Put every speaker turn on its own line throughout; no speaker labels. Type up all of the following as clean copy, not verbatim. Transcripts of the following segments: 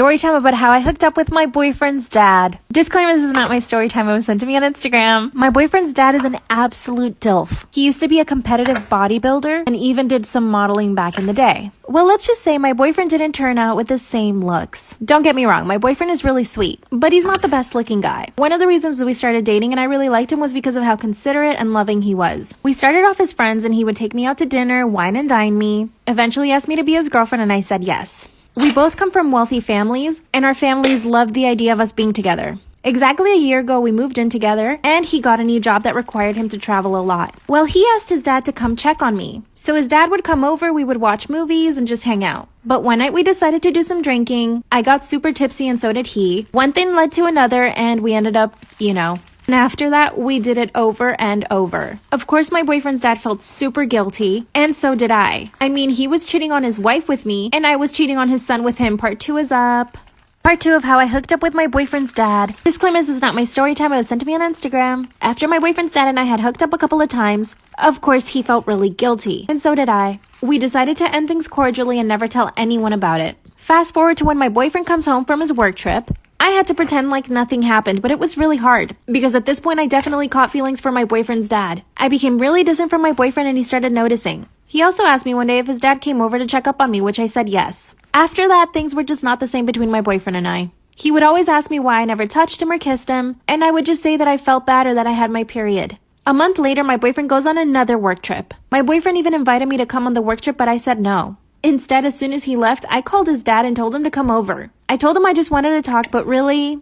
Story time about how I hooked up with my boyfriend's dad. Disclaimer, this is not my story time. It was sent to me on Instagram. My boyfriend's dad is an absolute DILF. He used to be a competitive bodybuilder and even did some modeling back in the day. Well, let's just say my boyfriend didn't turn out with the same looks. Don't get me wrong, my boyfriend is really sweet, but he's not the best looking guy. One of the reasons we started dating and I really liked him was because of how considerate and loving he was. We started off as friends and he would take me out to dinner, wine and dine me, eventually asked me to be his girlfriend and I said yes. We both come from wealthy families, and our families loved the idea of us being together. Exactly a year ago, we moved in together, and he got a new job that required him to travel a lot. Well, he asked his dad to come check on me. So his dad would come over, we would watch movies, and just hang out. But one night we decided to do some drinking. I got super tipsy, and so did he. One thing led to another, and we ended up, And after that, we did it over and over. Of course, my boyfriend's dad felt super guilty, and so did I. I mean, he was cheating on his wife with me, and I was cheating on his son with him. Part 2 is up. Part 2 of how I hooked up with my boyfriend's dad. Disclaimer, this is not my story time. It was sent to me on Instagram. After my boyfriend's dad and I had hooked up a couple of times, of course, he felt really guilty, and so did I. We decided to end things cordially and never tell anyone about it. Fast forward to when my boyfriend comes home from his work trip. I had to pretend like nothing happened, but it was really hard because at this point I definitely caught feelings for my boyfriend's dad. I became really distant from my boyfriend and he started noticing. He also asked me one day if his dad came over to check up on me, which I said yes. After that, things were just not the same between my boyfriend and I. He would always ask me why I never touched him or kissed him, and I would just say that I felt bad or that I had my period. A month later, my boyfriend goes on another work trip. My boyfriend even invited me to come on the work trip, but I said no. Instead, as soon as he left, I called his dad and told him to come over. I told him I just wanted to talk, but really,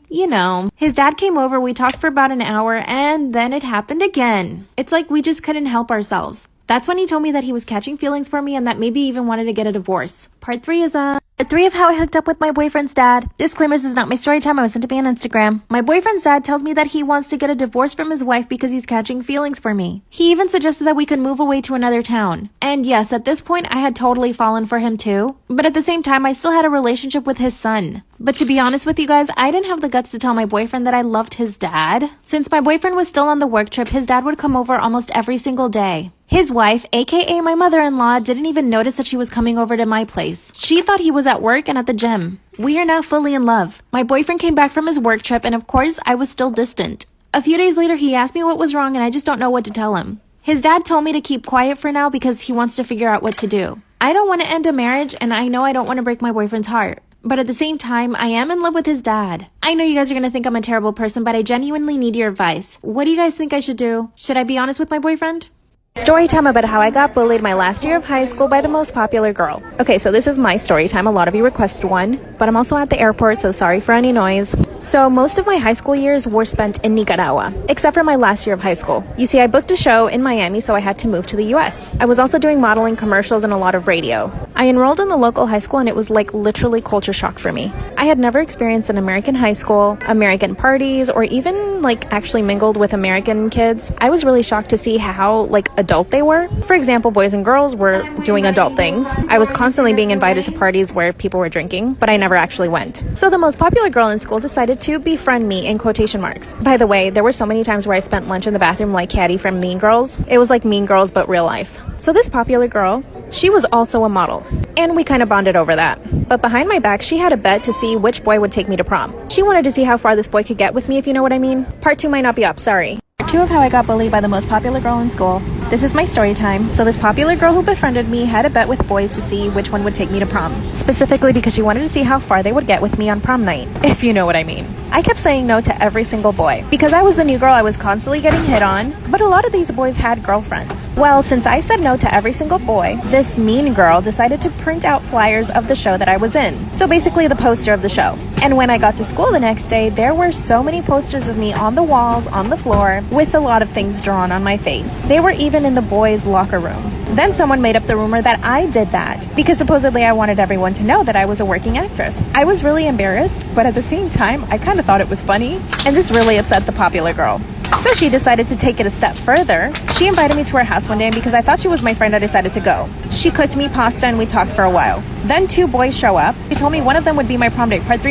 his dad came over, we talked for about an hour, and then it happened again. It's like we just couldn't help ourselves. That's when he told me that he was catching feelings for me and that maybe even wanted to get a divorce. Part 3 is Part 3 of how I hooked up with my boyfriend's dad. Disclaimer, this is not my story time. I was sent to me on Instagram. My boyfriend's dad tells me that he wants to get a divorce from his wife because he's catching feelings for me. He even suggested that we could move away to another town. And yes, at this point, I had totally fallen for him too. But at the same time, I still had a relationship with his son. But to be honest with you guys, I didn't have the guts to tell my boyfriend that I loved his dad. Since my boyfriend was still on the work trip, his dad would come over almost every single day. His wife, aka my mother-in-law, didn't even notice that she was coming over to my place. She thought he was at work and at the gym. We are now fully in love. My boyfriend came back from his work trip and of course, I was still distant. A few days later, he asked me what was wrong and I just don't know what to tell him. His dad told me to keep quiet for now because he wants to figure out what to do. I don't want to end a marriage and I know I don't want to break my boyfriend's heart. But at the same time, I am in love with his dad. I know you guys are going to think I'm a terrible person, but I genuinely need your advice. What do you guys think I should do? Should I be honest with my boyfriend? Story time about how I got bullied my last year of high school by the most popular girl. Okay, so this is my story time. A lot of you requested one, but I'm also at the airport, so sorry for any noise. So most of my high school years were spent in Nicaragua, except for my last year of high school. You see, I booked a show in Miami, so I had to move to the US. I was also doing modeling, commercials, and a lot of radio. I enrolled in the local high school and it was like literally culture shock for me. I had never experienced an American high school, American parties, or even actually mingled with American kids. I was really shocked to see how adult they were. For example, boys and girls were doing adult things. I was constantly being invited to parties where people were drinking, but I never actually went. So the most popular girl in school decided to befriend me in quotation marks. By the way, there were so many times where I spent lunch in the bathroom like Caddy from Mean Girls. It was like Mean Girls, but real life. So this popular girl, she was also a model, and we kind of bonded over that. But behind my back, she had a bet to see which boy would take me to prom. She wanted to see how far this boy could get with me, if you know what I mean. Part 2 might not be up, sorry. Part 2 of how I got bullied by the most popular girl in school. This is my story time. So this popular girl who befriended me had a bet with boys to see which one would take me to prom. Specifically because she wanted to see how far they would get with me on prom night, if you know what I mean. I kept saying no to every single boy. Because I was the new girl, I was constantly getting hit on, but a lot of these boys had girlfriends. Well, since I said no to every single boy, this mean girl decided to print out flyers of the show that I was in. So basically the poster of the show. And when I got to school the next day, there were so many posters of me on the walls, on the floor, with a lot of things drawn on my face. They were even in the boys' locker room. Then someone made up the rumor that I did that because supposedly I wanted everyone to know that I was a working actress. I was really embarrassed, but at the same time, I kind of thought it was funny, and this really upset the popular girl. So she decided to take it a step further. She invited me to her house one day, and because I thought she was my friend, I decided to go. She cooked me pasta and we talked for a while. Then 2 boys show up. She told me one of them would be my prom date. Part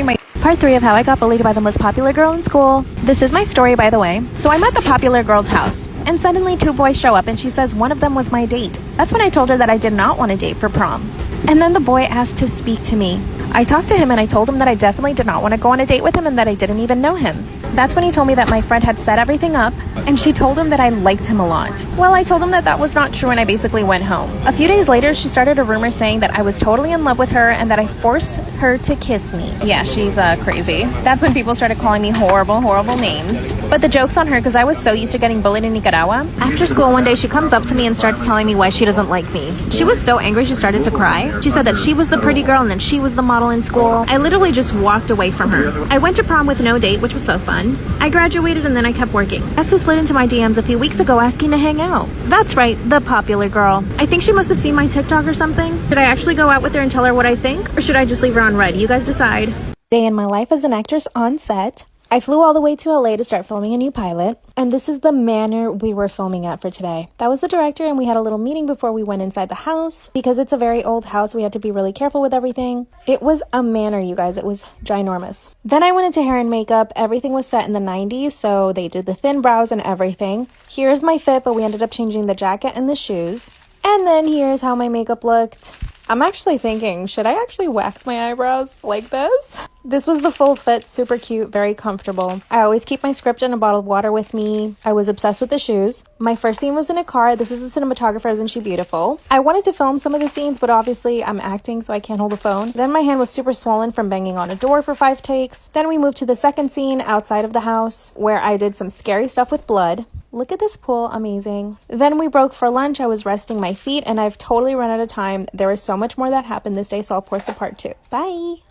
3 of how I got bullied by the most popular girl in school. This is my story, by the way. So I'm at the popular girl's house, and suddenly 2 boys show up and she says one of them was my date. That's when I told her that I did not want to date for prom. And then the boy asked to speak to me. I talked to him and I told him that I definitely did not want to go on a date with him and that I didn't even know him. That's when he told me that my friend had set everything up and she told him that I liked him a lot. Well, I told him that that was not true and I basically went home. A few days later, she started a rumor saying that I was totally in love with her and that I forced her to kiss me. Yeah, she's crazy. That's when people started calling me horrible names. But the joke's on her because I was so used to getting bullied in Nicaragua. After school one day, she comes up to me and starts telling me why she doesn't like me. She was so angry she started to cry. She said that she was the pretty girl and then she was the model in school. I literally just walked away from her. I went to prom with no date, which was so fun. I graduated and then I kept working. Guess who slid into my DMs a few weeks ago asking to hang out? That's right, the popular girl. I think she must have seen my TikTok or something. Should I actually go out with her and tell her what I think? Or should I just leave her on red? You guys decide. Day in my life as an actress on set. I flew all the way to LA to start filming a new pilot, and this is the manor we were filming at for today. That was the director, and we had a little meeting before we went inside the house. Because it's a very old house, we had to be really careful with everything. It was a manor, you guys. It was ginormous. Then I went into hair and makeup. Everything was set in the 90s, so they did the thin brows and everything. Here's my fit, but we ended up changing the jacket and the shoes. And then here's how my makeup looked. I'm actually thinking, should I actually wax my eyebrows like this? This was the full fit, super cute, very comfortable. I always keep my script and a bottle of water with me. I was obsessed with the shoes. My first scene was in a car. This is the cinematographer, isn't she beautiful? I wanted to film some of the scenes, but obviously I'm acting, so I can't hold a phone. Then my hand was super swollen from banging on a door for 5 takes. Then we moved to the second scene outside of the house, where I did some scary stuff with blood. Look at this pool, amazing. Then we broke for lunch. I was resting my feet and I've totally run out of time. There was so much more that happened this day, so I'll post a part 2. Bye!